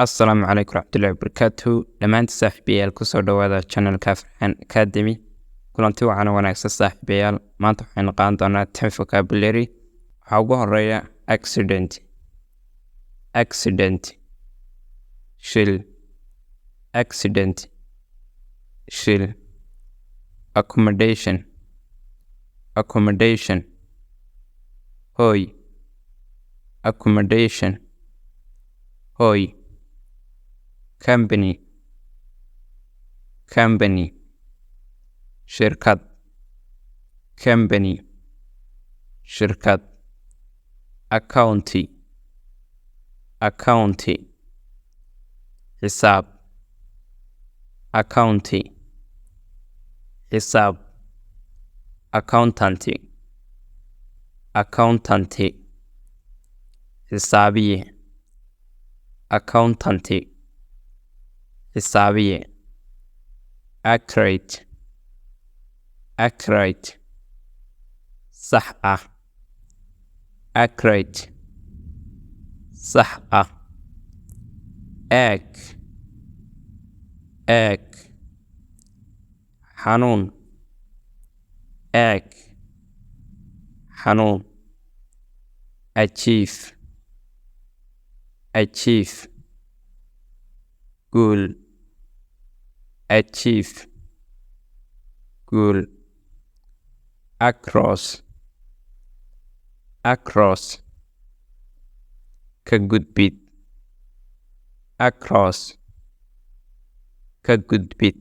Asalaamu calaykum waraxmatullaahi wabarakaatuhu. Dhammaan saaxiibayaal kusoo dhawaada channelka Farxaan Academy. Kulanti wacan wanaagsan saaxiibayaal. Maanta waxaynu qaadan doonaa 10 vocabulary. Waxaa ugu horeeya accident, shil, accommodation, hoy, company, shirkad, accounty, xisaab, accountancy, xisaabiye, accurate, sax ah, ache, xanuun, achieve, guul, across, ka gudbid,